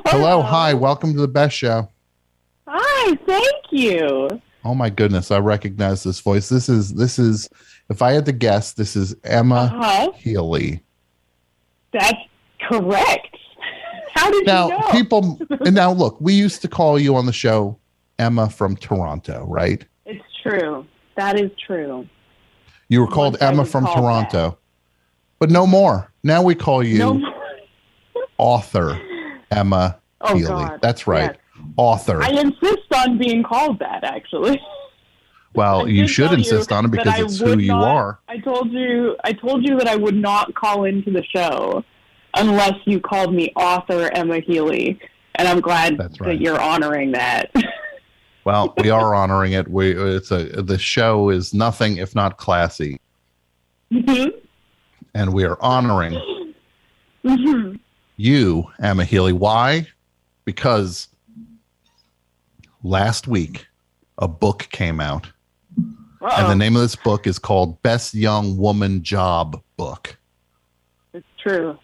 Hello, hi, welcome to the best show. Hi, thank you. Oh my goodness, I recognize this voice. This is if I had to guess, this is Emma Healey. That's correct. How did Now, you know? people now look, we used to call you on the show Emma from Toronto, right? It's true. That is true. You were called Emma from Toronto. But no more. Now we call you author Emma Healey. God. That's right. Yes. Author. I insist on being called that, actually. Well, you should insist on it because it's who you are. I told you that I would not call into the show unless you called me author Emma Healey, and I'm glad that you're honoring that. Well, we are honoring it. The show is nothing if not classy, and we are honoring you, Emma Healey. Why? Because last week a book came out. And the name of this book is called Best Young Woman Job Book. It's true.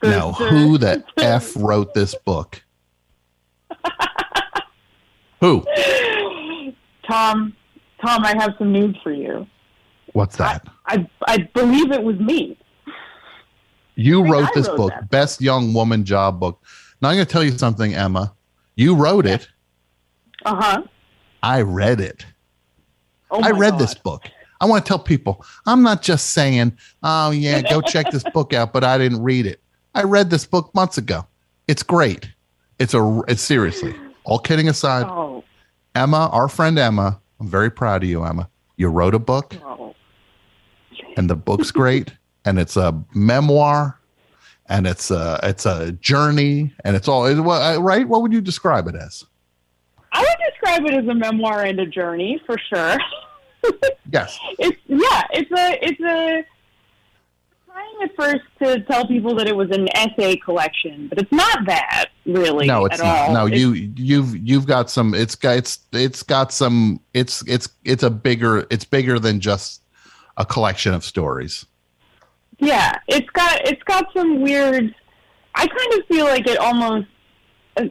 Now, who the F wrote this book? Who? Tom, I have some news for you. What's that? I believe it was me. You wrote this book, Best Young Woman Job Book. Now, I'm going to tell you something, Emma. You wrote it. Uh-huh. I read it. Oh I read God. this book. I want to tell people, I'm not just saying, oh, yeah, go check this book out, but I didn't read it. I read this book months ago. It's great. It's seriously, all kidding aside, Emma, our friend Emma, I'm very proud of you, Emma. You wrote a book, and the book's great, and it's a memoir, and it's a journey, and it's all, right? What would you describe it as? I would describe it as a memoir and a journey for sure. Yes. It's trying at first to tell people that it was an essay collection, but it's not that really. No, it's not. All. No, you've got some. It's bigger than just a collection of stories. Yeah, it's got some weird. I kind of feel like it almost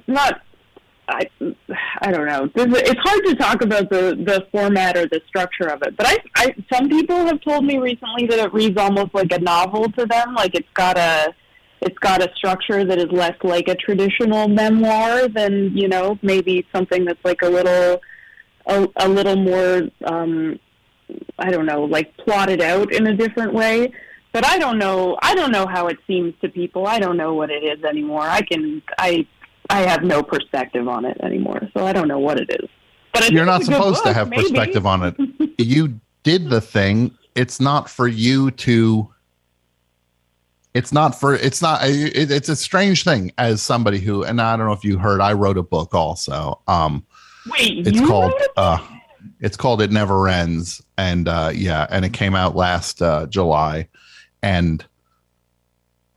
not. I don't know. It's hard to talk about the format or the structure of it, but some people have told me recently that it reads almost like a novel to them. Like it's got a structure that is less like a traditional memoir than, maybe something that's like a little more I don't know, like plotted out in a different way. But I don't know how it seems to people. I don't know what it is anymore. I have no perspective on it anymore, so I don't know what it is. But you're not supposed to have perspective on it. You did the thing. It's not for you to. It's a strange thing as somebody who, and I don't know if you heard, I wrote a book also. Wait, it's called It Never Ends, and and it came out last July, and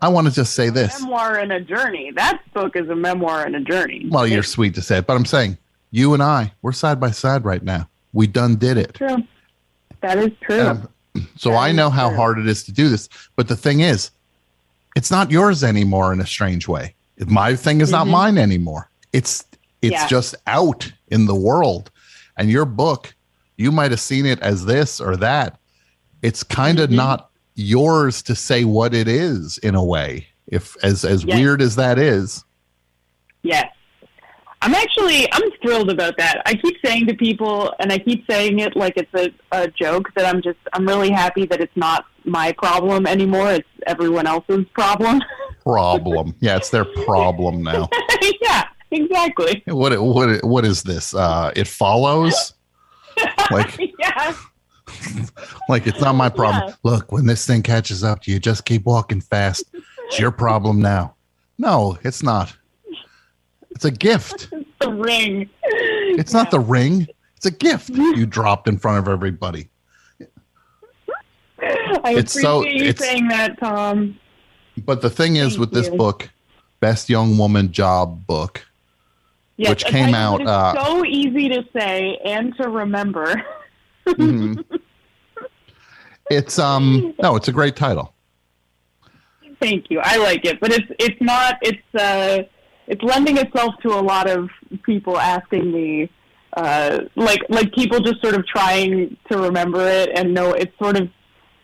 I want to just say this. Memoir and a journey. That book is a memoir and a journey. Well, you're sweet to say it, but I'm saying you and we're side by side right now. We done did it. True. That is true. So I know how hard it is to do this, but the thing is, it's not yours anymore in a strange way. My thing is not mine anymore. It's just out in the world. And your book, you might have seen it as this or that. It's kind of not yours to say what it is in a way, if as weird as that is. Yes. I'm thrilled about that. I keep saying to people, and I keep saying it like it's a joke, that I'm really happy that it's not my problem anymore. It's everyone else's problem. Yeah, it's their problem now. Yeah, exactly. What is this? It follows? Like, yeah. Like, it's not my problem. Yeah. Look, when this thing catches up to you, just keep walking fast. It's your problem now. No, it's not. It's a gift. It's the ring. It's not the ring. It's a gift you dropped in front of everybody. I appreciate you saying that, Tom. But the thing is, with this book, Best Young Woman Job Book, which came out. It's so easy to say and to remember. It's no, it's a great title. Thank you. I like it, but it's it's lending itself to a lot of people asking me, like people just sort of trying to remember it and know it's sort of,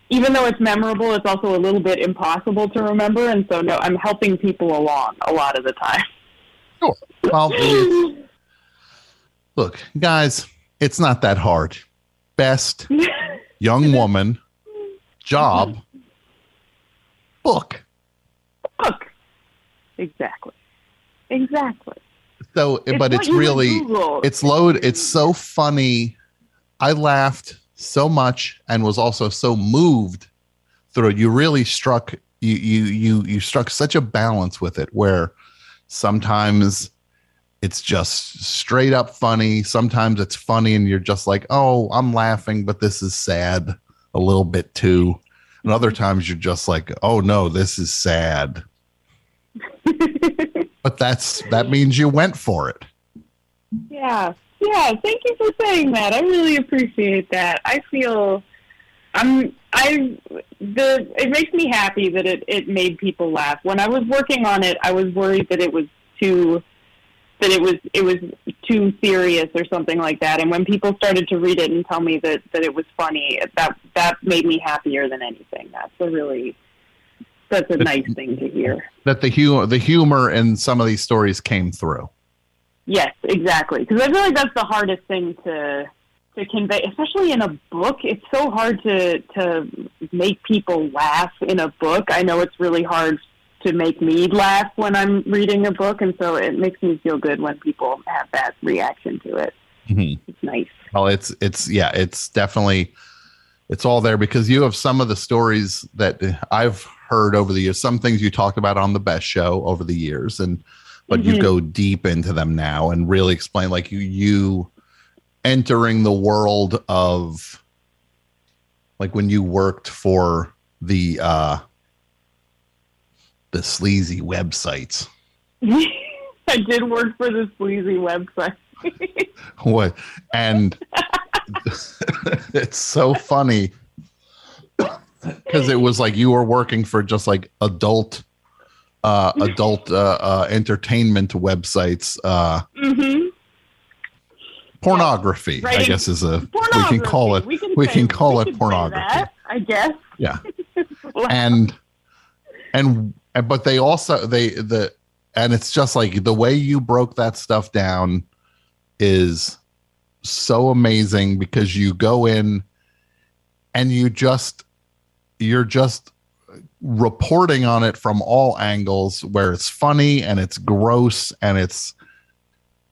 even though it's memorable, it's also a little bit impossible to remember. And so, no, I'm helping people along a lot of the time. Sure. Well, look, guys, it's not that hard. Best young woman, job, book. Exactly. So, but it's really, it's so funny. I laughed so much and was also so moved through it. You really struck, you struck such a balance with it where sometimes it's just straight up funny. Sometimes it's funny and you're just like, oh, I'm laughing, but this is sad a little bit too. And other times you're just like, oh no, this is sad. But that means you went for it. Yeah. Thank you for saying that. I really appreciate that. I feel it makes me happy that it made people laugh. When I was working on it, I was worried that it was too serious or something like that. And when people started to read it and tell me that it was funny, that made me happier than anything. That's a nice thing to hear. That the humor in some of these stories came through. Yes, exactly. Because I feel like that's the hardest thing to convey, especially in a book. It's so hard to make people laugh in a book. I know it's really hard to make me laugh when I'm reading a book, and so it makes me feel good when people have that reaction to it. Mm-hmm. It's nice. Well, it's definitely, it's all there because you have some of the stories that I've heard over the years, some things you talked about on the Best Show over the years, but you go deep into them now and really explain, like you entering the world of, like when you worked for the sleazy websites. I did work for the sleazy website. What? And it's so funny because it was like you were working for just like adult entertainment websites. Pornography, I guess, is we can call it pornography. I guess. Yeah. But they also and it's just like the way you broke that stuff down is so amazing because you go in and you're just reporting on it from all angles where it's funny and it's gross and it's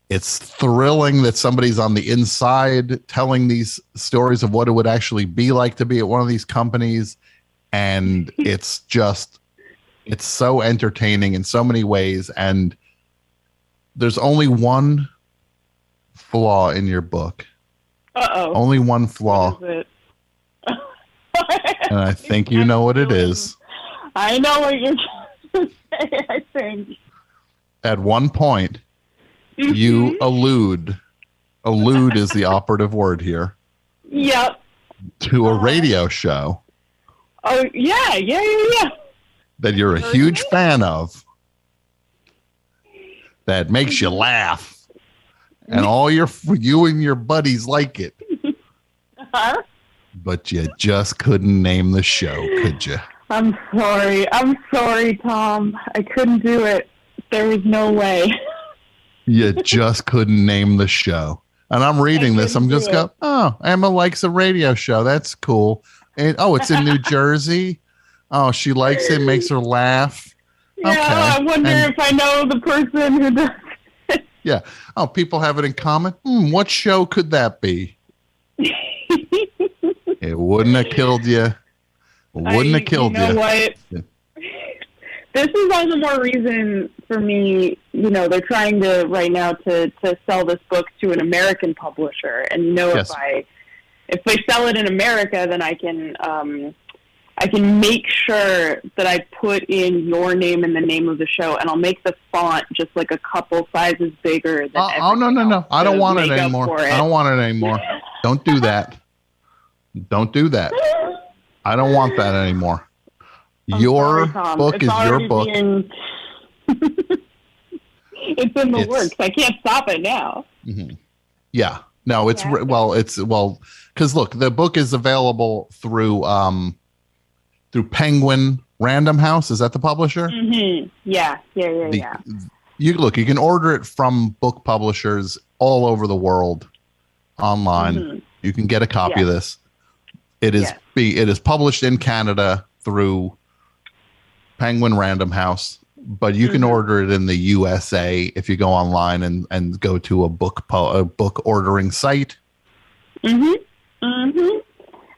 thrilling that somebody's on the inside telling these stories of what it would actually be like to be at one of these companies. And it's so entertaining in so many ways. And there's only one flaw in your book. Uh-oh. Only one flaw. What is it? And I think you know what it is. I know what you're trying to say, I think. At one point, you allude is the operative word here. Yep. To a radio show. Oh, yeah. That you're a huge fan of. That makes you laugh. And you and your buddies like it. Uh-huh. But you just couldn't name the show, could you? I'm sorry, Tom. I couldn't do it. There was no way. You just couldn't name the show. And I'm reading this. I'm just going, oh, Emma likes a radio show. That's cool. And, it's in New Jersey. Oh, she likes it. Makes her laugh. Yeah, okay. I wonder if I know the person who does it. Yeah. Oh, people have it in common. What show could that be? It wouldn't have killed you. Wouldn't have killed you. You know what? Yeah. This is all the more reason for me, they're trying to right now to sell this book to an American publisher. And yes. if they sell it in America, then I can make sure that I put in your name and the name of the show, and I'll make the font just like a couple sizes bigger than no. I don't want it anymore. I don't want it anymore. Don't do that. Don't do that. I don't want that anymore. Your book is your book. It's in the works. I can't stop it now. Mm-hmm. Yeah. No, it's because look, the book is available through Penguin Random House. Is that the publisher? Mm-hmm. Yeah. You can order it from book publishers all over the world online. Mm-hmm. You can get a copy of this. It is published in Canada through Penguin Random House, but you can order it in the USA if you go online and go to a book ordering site. Mm-hmm. Mm-hmm.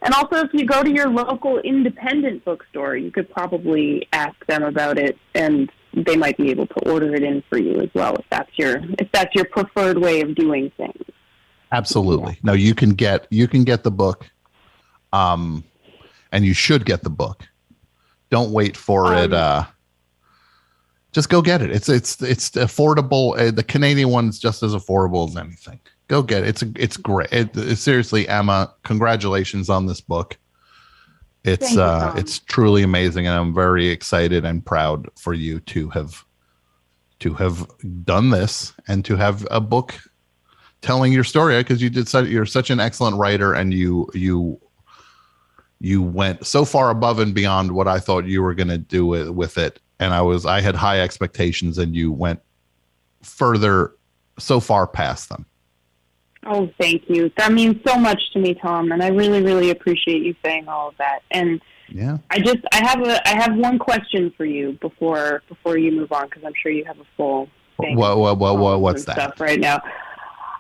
And also, if you go to your local independent bookstore, you could probably ask them about it, and they might be able to order it in for you as well, if that's your preferred way of doing things. Absolutely. Yeah. No, you can get the book, and you should get the book. Don't wait for it. Just go get it. It's affordable. The Canadian one's just as affordable as anything. Go get it. It's great. Seriously, Emma, congratulations on this book. It's truly amazing, and I'm very excited and proud for you to have done this and to have a book telling your story, because you're such an excellent writer, and you went so far above and beyond what I thought you were going to do with it. And I had high expectations, and you went so far past them. Oh, thank you. That means so much to me, Tom, and I really, really appreciate you saying all of that. And yeah, I have one question for you before you move on, because I'm sure you have a full thing. What's that? Stuff right now.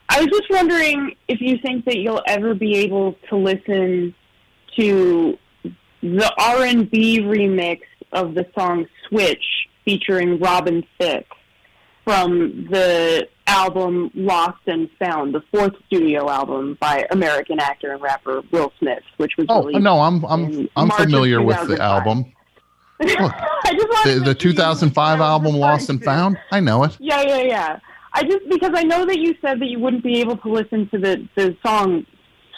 I was just wondering if you think that you'll ever be able to listen to the R&B remix of the song "Switch" featuring Robin Thicke from the album Lost and Found, the fourth studio album by American actor and rapper Will Smith, which was released. No, I'm familiar with the album. Look, the 2005 album Lost and Found. I know it. Yeah. Because I know that you said that you wouldn't be able to listen to the song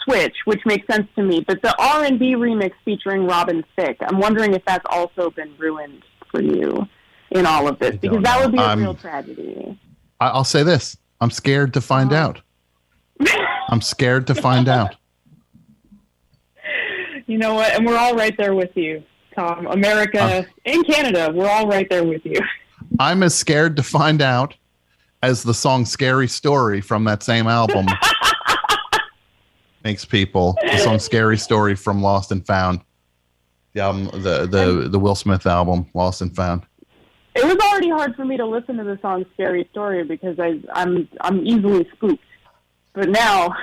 Switch, which makes sense to me, but the R&B remix featuring Robin Thicke, I'm wondering if that's also been ruined for you in all of this, because that would be a real tragedy. I'll say this. I'm scared to find out. I'm scared to find out. You know what? And we're all right there with you, Tom. America and Canada, we're all right there with you. I'm as scared to find out as the song "Scary Story" from that same album makes people. The song "Scary Story" from Lost and Found. The album, the Will Smith album, Lost and Found. It was already hard for me to listen to the song "Scary Story" because I'm easily spooked. But now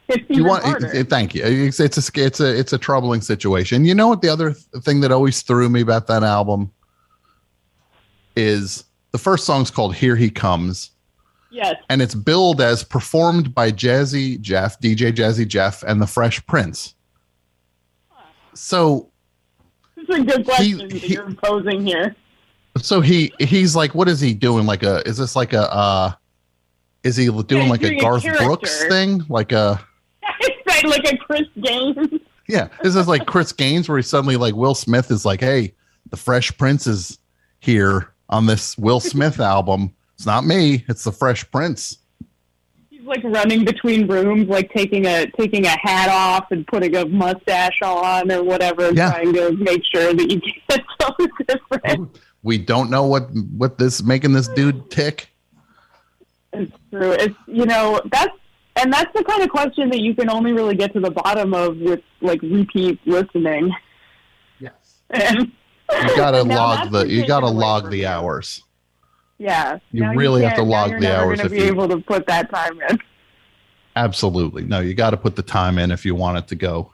it's even harder. Thank you. It's a troubling situation. You know what? The other thing that always threw me about that album is the first song's called "Here He Comes." Yes. And it's billed as performed by DJ Jazzy Jeff, and the Fresh Prince. So this is a good question that you're posing here. So he's like, what is he doing? Is he doing like a Garth Brooks thing? Like a Chris Gaines? Yeah. Is this like Chris Gaines, where he's suddenly like Will Smith is like, hey, the Fresh Prince is here on this Will Smith album. It's not me, it's the Fresh Prince. He's like running between rooms, like taking a hat off and putting a mustache on or whatever, trying to make sure that you get so different. We don't know what this making this dude tick. It's true. It's that's the kind of question that you can only really get to the bottom of with like repeat listening. Yes. And you gotta log the hours. Yeah. You really have to log the hours if you're able to put that time in. Absolutely. No, you got to put the time in if you want it to go.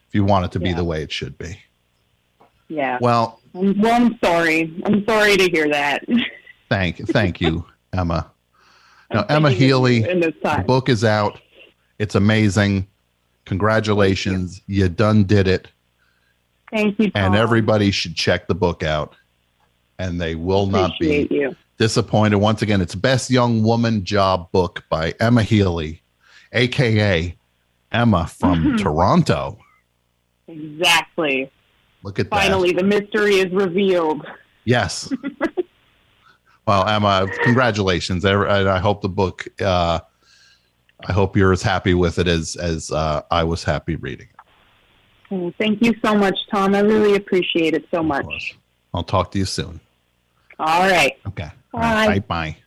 If you want it to be the way it should be. Yeah. Well, I'm sorry. I'm sorry to hear that. Thank you, Emma. Now, Emma Healey, the book is out. It's amazing. Congratulations. You done did it. Thank you, Tom. And everybody should check the book out. And they will not be disappointed. Once again, it's Best Young Woman Job Book by Emma Healey, a.k.a. Emma from Toronto. Exactly. Look at Finally, the mystery is revealed. Yes. Well, Emma, congratulations. I hope the book, I hope you're as happy with it as I was happy reading it. Well, thank you so much, Tom. I really appreciate it so much. Of course. I'll talk to you soon. All right. Okay. Bye. All right. Bye.